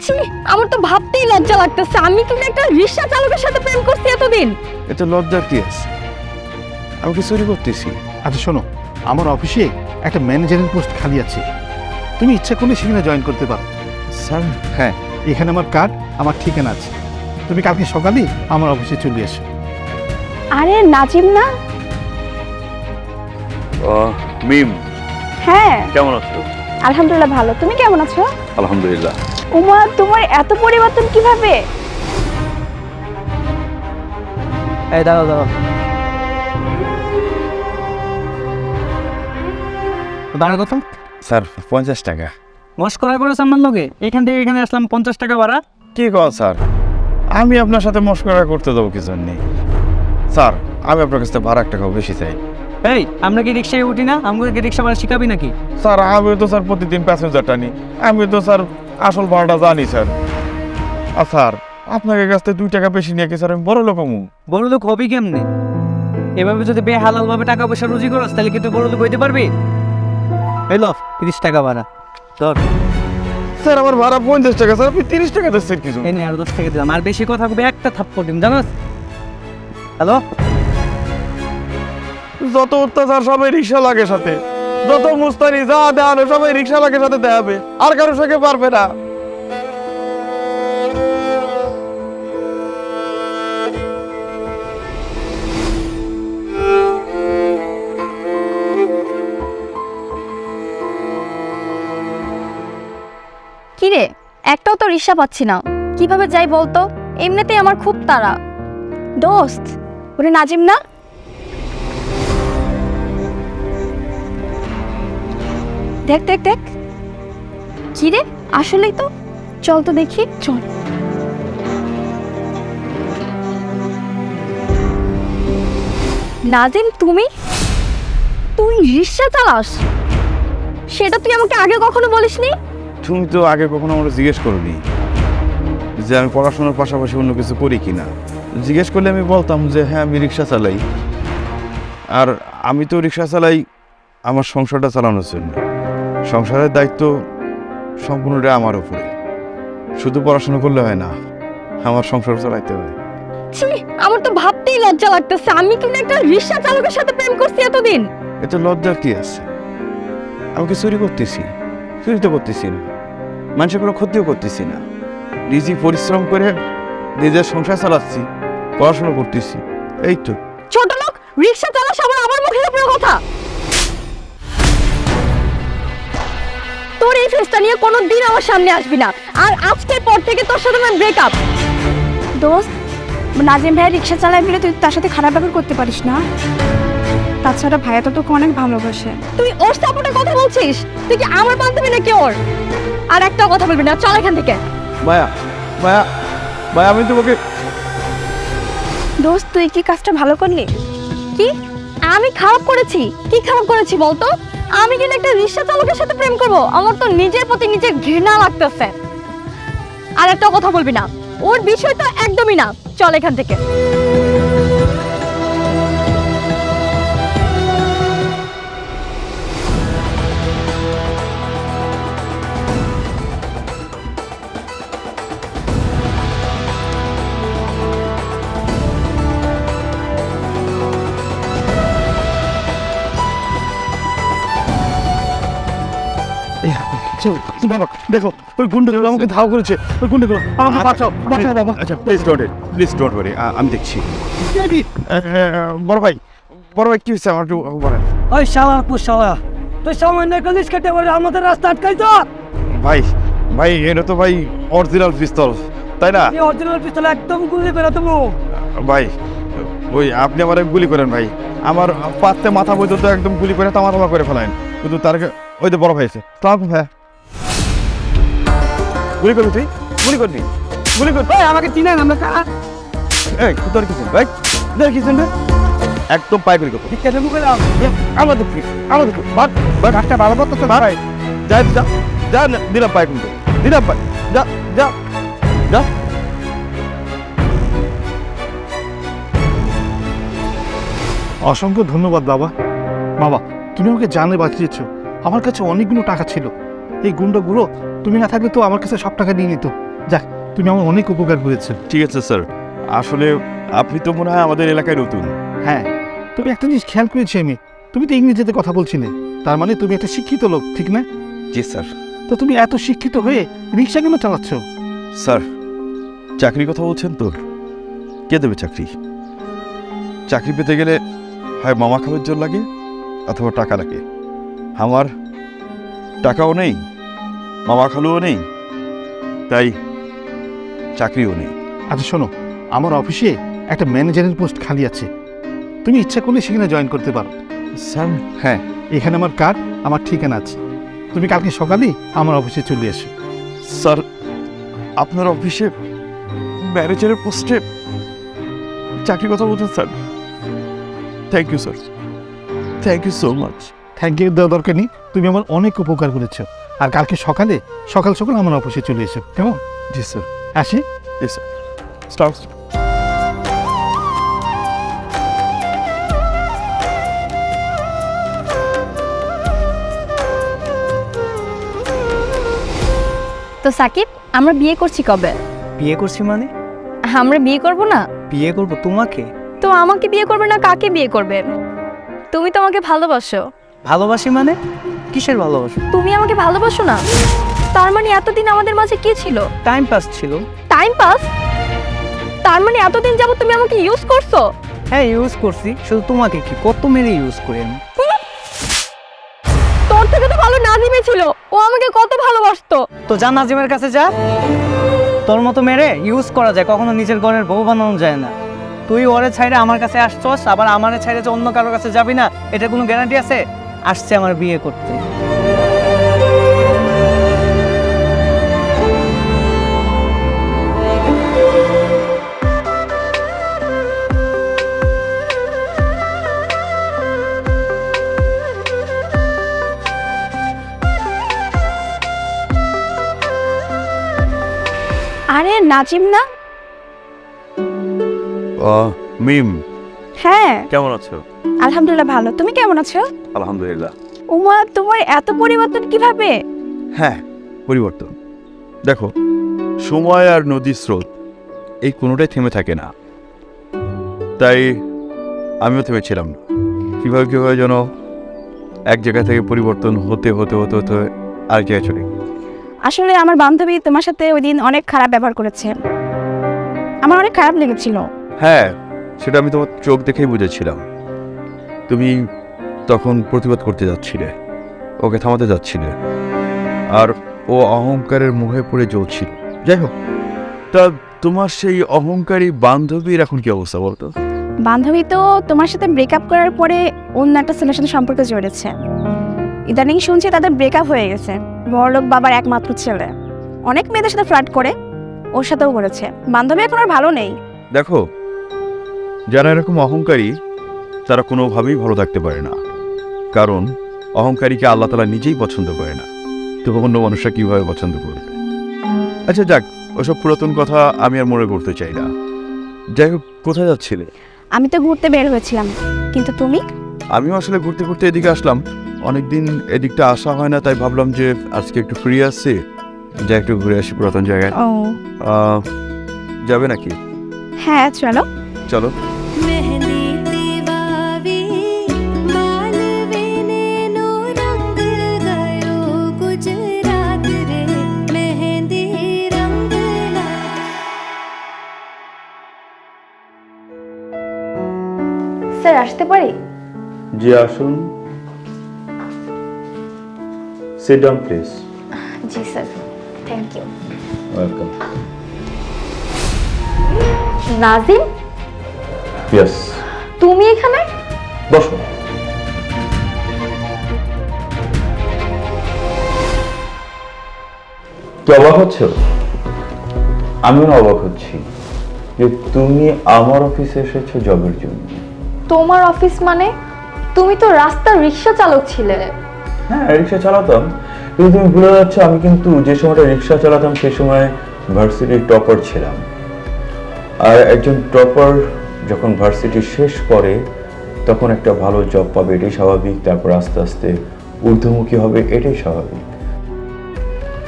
ছি, আমার তো ভাবতেই লজ্জা লাগতেছে আমি তুমি একটা রিকশা চালকের সাথে প্রেম করছি এতদিন। এতে লজ্জার কি আছে? আমি কি চুরি করতেছি? আচ্ছা শোনো, আমার অফিসে একটা ম্যানেজারের পোস্ট খালি আছে, তুমি ইচ্ছা করলে সেখানে জয়েন করতে পারো। স্যার হ্যাঁ, এখানে আমার কার্ড, আমার ঠিকানা আছে। তুমি কালকে সকালেই আমার অফিসে চলে এসো। আরে নাজিম না? মিম হ্যাঁ কেমন আছো? আলহামদুলিল্লাহ ভালো, তুমি কেমন আছো? আলহামদুলিল্লাহ। উমা তোমার এত পরিবর্তন কিভাবে? এই দাঁড়াও দাঁড়াও দাঁড়া কত? স্যার 50 টাকা। মস্করা করেছে আমার লগে, এখান থেকে এখানে আসলাম 50 টাকা ভাড়া। কি কল স্যার? আমি আপনার সাথে মস্করা করতে দেবো কিছু নেই স্যার। আমি আপনার কাছ থেকে ভাড়া 1 টাকা বেশি চাই। এই আমরা কি রিক্সায় উঠি না? আমাকে কি রিক্সা ভাড়া শিখাবি নাকি? স্যার আমি তো স্যার প্রতিদিন প্যাসেঞ্জারটা নিই, আমি তো স্যার আসল ভাড়াটা জানি স্যার। আর স্যার আপনাকে কাছ থেকে 2 টাকা বেশি নিয়ে কি স্যার আমি বড় লোক হমু? বড় লোক হবি কেমনে? এভাবে যদি বেহালাল ভাবে টাকা পয়সা রুজি করস তাহলে কি তুই বড় লোক হইতে পারবি? এই লো 30 টাকা ভাড়া ধর। স্যার আমার ভাড়া 50 টাকা স্যার, আপনি 30 টাকা দিচ্ছেন কিছু? এই নে আরো 10 টাকা দিলাম, আর বেশি কথা কবে একটা থাপ্পড় দিম জানোস? হ্যালো যত অত্যাচার সবাই রিক্সা লাগে সাথে, যত মুস্তানি যা দেওয়ানো সবাই রিক্সা লাগে সাথে দেখাবে, আর কারোর সঙ্গে পারবে না। কি রে, একটাও তো রিকশা পাচ্ছি না, কিভাবে যাই বলতো? এমনিতেই আমার খুব তাড়া। দোস্ত, ওরে নাজিম না? দেখ দেখ দেখ, কি রে আসলেই তো, চল তো দেখি চল। নাজিম তুমি তুই রিকশা চালাস? সেটা তুই আমাকে আগে কখনো বলিসনি। তুমি তো আগে কখনো আমরা জিজ্ঞেস করনি যে আমি পড়াশোনার পাশাপাশি অন্য কিছু করি কিনা। জিজ্ঞেস করলে আমি বলতাম যে হ্যাঁ আমি রিক্সা চালাই। আর আমি তো রিক্সা চালাই আমার সংসারটা চালানোর জন্য। সংসারের দায়িত্ব সম্পূর্ণটা আমার উপরে। শুধু পড়াশোনা করলে হয় না, আমার সংসার চালাইতে হয়। ছি, আমার তো ভাবতেই লজ্জা লাগতেছে আমি তুমি একটা রিকশা চালকের সাথে প্রেম করছি এতদিন। এতে লজ্জার কি আছে? আমি কি চুরি করতেছি? চুরি তো করতেছি না, মানুষের কোনো ক্ষতিও করতেছি না। নিজে পরিশ্রম করে নিজের সংসার চালাচ্ছি, পড়াশোনা করতেছি, এই তো। ছোট লোক, রিকশা চালাস আবার আমার মুখের উপরে কথা। তোর এই ফেসটা নিয়ে কোনোদিন আমার সামনে আসবি না, আর আজকের পর থেকে তোর সাথে আমার ব্রেকআপ। দোস্ত, নাজিম ভাই রিকশা চালায় বলে তুই তার সাথে খারাপ ব্যবহার করতে পারিস না। তাছাড়া ভাইয়া তো তোকে অনেক ভালোবাসে। তুই ওর সাপোর্টে কথা বলছিস? তুই কি আমার বান্ধবী নাকি ওর? আর একটা কথা বলবি না, চল এখান থেকে। মায়া মায়া মায়া, আমি তোমাকে। দোস্ত, তুই কি কাজটা ভালো করলি? কি আমি খারাপ করেছি? কি খারাপ করেছি বলতো? আমি কিন্তু একটা রিকশা চালকের সাথে প্রেম করব? আমার তো নিজের প্রতি নিজের ঘৃণা লাগতেছে। আর একটা কথা বলবি না, ওর বিষয় তো একদমই না, চল এখান থেকে। বাবা দেখো, ওই গুন্ডাগুলো আমাকে ধাও করেছে। ওই গুন্ডাগুলো আমাকে বাঁচাও, বাঁচাও বাবা। আচ্ছা প্লিজ ডোন্ট ওয়ারি, আমি দেখছি। বড় ভাই, কি হয়েছে আমার একটু বলেন। ওই শালা পুশালা, তুই সামান্য কলিস কেটে বলে আমাদের রাস্তা আটকাই তো। ভাই এটা তো ভাই অরিজিনাল পিস্তল, তাই না? এই অরিজিনাল পিস্তল একদম গুলি করে তুমি। ভাই ওই আপনি আমার গুলি করেন ভাই, আমার পাতে মাথা পর্যন্ত একদম গুলি করে তামা করে ফেলেন, কিন্তু তার ওই তো বড় ভাই আছে। তাও ভাই গুলি করবি, তুই গুলি করবি, গুলি করবি। ওই আমাকে চিনেন আমরা কারা? এই তোর কি ভাই, তোর কি শুনবে? একদম পাই গুলি করবো। ঠিক আছে মুখে দাও। আমাদের গাছটা ভালো করতে ভাই, যা যা যা, দিলাম পাই, কিন্তু দিলাম পাই, যা যা যা। অসংখ্য ধন্যবাদ বাবা। বাবা, তুমি আমাকে জানে বাঁচিয়েছো। আমার কাছে অনেকগুলো টাকা ছিল, এই গুন্ডাগুলো তুমি না থাকলে তো আমার কাছে সব টাকা নিয়ে নিত। যাক, তুমি আমার অনেক উপকার করেছো। ঠিক আছে স্যার, আসলে আপনি তো মনে হয় আমাদের এলাকায় নতুন। হ্যাঁ, তবে একটা জিনিস খেয়াল করেছি আমি, তুমি তো ইংরেজিতে কথা বলছিলে, তার মানে তুমি একটা শিক্ষিত লোক, ঠিক না? জি স্যার। তো তুমি এত শিক্ষিত হয়ে রিক্সা কেন চালাচ্ছ? স্যার, চাকরির কথা বলছেন তো, কে দেবে চাকরি? চাকরি পেতে গেলে হয় মামা খাবার জোর লাগে অথবা টাকা লাগে। আমার টাকাও নেই, মামা খালুও নেই, তাই চাকরিও নেই। আচ্ছা শোনো, আমার অফিসে একটা ম্যানেজারের পোস্ট খালি আছে, তুমি ইচ্ছা করলে সেখানে জয়েন করতে পারো। স্যার, হ্যাঁ, এখানে আমার কার্ড, আমার ঠিকানা আছে। তুমি কালকে সকালেই আমার অফিসে চলে এসো। স্যার, আপনার অফিসে ম্যানেজারের পোস্টে চাকরির কথা বলছেন sir? Thank you sir, thank you so much. Thank you দেওয়ার দরকার নেই, তুমি আমার অনেক উপকার করেছো। আর কালকে সকাল সকাল আমার অফিসে চলে এসো, কেমন? জি স্যার। আসি। জি স্যার। স্টার্ট। তো সাকিব, আমরা বিয়ে করছি কবে? বিয়ে করছি মানে? আমরা বিয়ে করব না? বিয়ে করবো তোমাকে? তো আমাকে বিয়ে করবে না কাকে বিয়ে করবে? তুমি তো আমাকে ভালোবাসো। ভালোবাসি মানে? কিসের ভালোবাসা? তুমি আমাকে ভালোবাসো না? তার মানে এতদিন আমাদের মাঝে কি ছিল? টাইম পাস ছিল। Time pass? তার মানে এতদিন যাবত তুমি আমাকে ইউজ করছো? হ্যাঁ, ইউজ করছি। শুধু তোমাকে কি, কত মেরে ইউজ করি আমি। তোর থেকে তো ভালো নাজিমে ছিল, ও আমাকে কত ভালোবাসতো। তো যা নাজিমের কাছে যা, তোর মতো মেরে ইউজ করা যায়, কখনো নিজের ঘরের বউ বানানো যায় না। তুই ওরে ছাইরে আমার কাছে আসছস, আবার আমারে ছাইরে যে অন্য কারোর কাছে যাবি না, এটা কোনো গ্যারান্টি আছে? আসছে আমার বিয়ে করতে। আরে নাজিম না? মিম, হ্যাঁ, কেমন আছো? আলহামদুলিল্লাহ ভালো। তুমি কেমন আছো? আলহামদুলিল্লাহ। উমা, তোমার এত পরিবর্তন কিভাবে? হ্যাঁ, পরিবর্তন। দেখো, সময় আর নদীর স্রোত এই কোনোটাই থেমে থাকে না, তাই আমিও থেমেছিলাম না। কীভাবে যেন এক জায়গা থেকে পরিবর্তন হতে হতে হতে হতে আরেক জায়গায় চলে। আসলে আমার বান্ধবী তোমার সাথে ওই দিন অনেক খারাপ ব্যবহার করেছে, আমার অনেক খারাপ লেগেছিল। হ্যাঁ, সেটা আমি তোমার চোখ দেখেই বুঝেছিলাম। তুমি তখন প্রতিবাদ করতে যাচ্ছিলে, ওকে থামাতে যাচ্ছিলে, আর ও অহংকারের মুখে পড়ে জ্বলছিল। যাই হোক, তা তোমার সেই অহংকারী বান্ধবীর এখন কি অবস্থা বলতো? বান্ধবী তো তোমার সাথে ব্রেকআপ করার পরে অন্য একটা ছেলের সাথে সম্পর্ক জড়েছে। ইদানিং শুনছি তাদের ব্রেকআপ হয়ে গেছে। বড়লোক বাবার একমাত্র ছেলে, অনেক মেয়েদের সাথে ফ্লার্ট করে, ওর সাথেও করেছে। বান্ধবী এখন আর ভালো নেই। দেখো, যারা এরকম অহংকারী তারা কোনোভাবেই ভালো থাকতে পারে না, কারণ অহংকারীকে আল্লাহ তাআলা নিজেই পছন্দ করে না, তো অন্য মানুষরা কীভাবে পছন্দ করবে? আচ্ছা যাক, ওসব পুরাতন কথা আমি আর মনে করতে চাই না। যাই হোক, কোথায় যাচ্ছিলে? আমি তো ঘুরতে বের হয়েছিলাম, কিন্তু তুমি? আমিও আসলে ঘুরতে ঘুরতে এদিকে আসলাম। অনেকদিন এদিকটা আসা হয় না, তাই ভাবলাম যে আজকে একটু ফ্রি আসছি, যা একটু ঘুরে আসি পুরাতন জায়গায়। ও যাবে নাকি? হ্যাঁ, চলো। চলো। স্যার, আসতে পারি? জি আসুন। Sit down please. জি sir, thank you. Welcome. Nazim, yes. তুমি এখানে? বসো। কি অবাক হচ্ছ? আমিও অবাক হচ্ছি যে তুমি আমার অফিসে এসেছো জবের জন্য। তোমার অফিস মানে? তুমি তো রাস্তার রিক্সা চালক ছিলে। হ্যাঁ, রিক্সা চালাতাম, কিন্তু তুমি ভুলে যাচ্ছ আমি কিন্তু যে সময়টা রিক্সা চালাতাম সেই সময় ভার্সিটির টপার ছিলাম। আর একজন টপার যখন ভার্সিটি শেষ করে তখন একটা ভালো জব পাবে, এটাই স্বাভাবিক। তারপর আস্তে আস্তে ঊর্ধ্বমুখী হবে, এটাই স্বাভাবিক।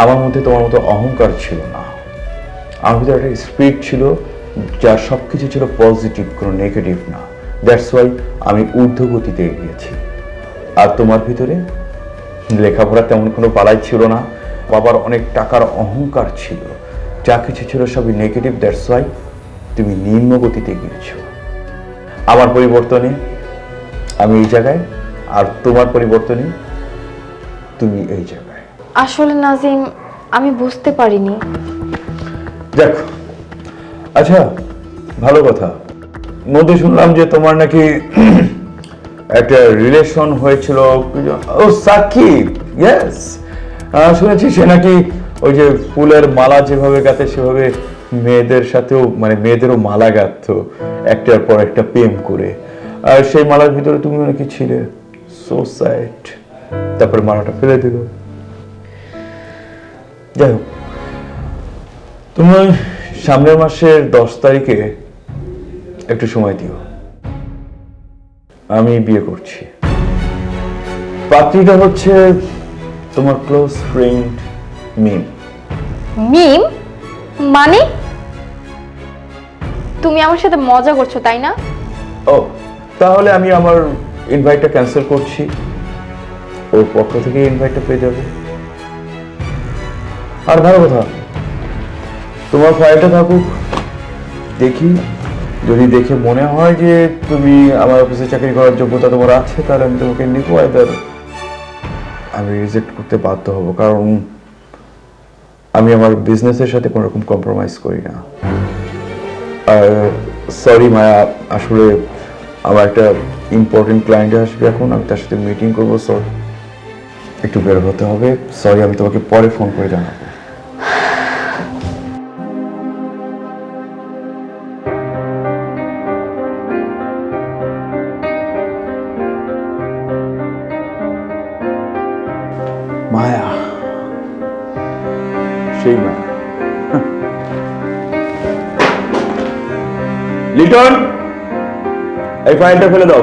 আমার মধ্যে তোমার মতো অহংকার ছিল না, আমার ভিতরে একটা স্পিরিট ছিল, যার সব কিছু ছিল পজিটিভ, কোনো নেগেটিভ না। দ্যাটস ওয়াই আমি ঊর্ধ্বগতিতে এগিয়েছি। আর তোমার ভিতরে লেখাপড়া তেমন কোনো বালাই ছিল না, বাবার অনেক টাকার অহংকার ছিল, যা কিছু ছিল সবই নেগেটিভ। দ্যাটস ওয়াই তুমি নিম্ন গতিতে গিয়েছো। আমার পরিবর্তনে আমি এই জায়গায়, আর তোমার পরিবর্তনে তুমি এই জায়গায়। আসলে নাজিম, আমি বুঝতে পারিনি। দেখ, আচ্ছা ভালো কথা, মধ্যে শুনলাম যে তোমার নাকি একটা রিলেশন হয়েছিল। ও সাকিব, ইয়েস, শুনেছি সে নাকি ওই যে ফুলের মালা যেভাবে গাঁথে সেভাবে মেয়েদের সাথেও, মানে মেয়েদেরও মালা গাঁথতো একটার পর একটা প্রেম করে, আর সেই মালার ভিতরে তুমি নাকি ছিলে। So sad. তারপরে মালাটা ফেলে দিল। যাই হোক, তুমি সামনের মাসের 10 তারিখে একটু সময় দিও, আমি বিয়ে করছি। পাত্রীটা হচ্ছে তোমার ক্লোজ ফ্রেন্ড মিম। মিম মানে? তুমি আমার সাথে মজা করছো তাই না? ও, তাহলে আমি আমার ইনভাইটটা ক্যান্সেল করছি, ওর পক্ষ থেকে ইনভাইটটা পেয়ে যাবে। আর ভালো কথা, তোমার ফাইলটা থাকুক, দেখি, যদি দেখে মনে হয় যে তুমি আমার অফিসে চাকরি করার যোগ্যতা তোমার আছে, তাহলে আমি তোমাকে নিব, আইদার আমি রিজেক্ট করতে বাধ্য হব, কারণ আমি আমার বিজনেসের সাথে কোনো রকম কম্প্রোমাইজ করি না। আর সরি মায়া, আসলে আমার একটা ইম্পর্টেন্ট ক্লায়েন্ট আসবে এখন, আমি তার সাথে মিটিং করবো, সো একটু বের হতে হবে। সরি, আমি তোমাকে পরে ফোন করে জানাবো। মায়া, সেই মায়া। লিটন, এই ফাইলটা ফেলে দাও।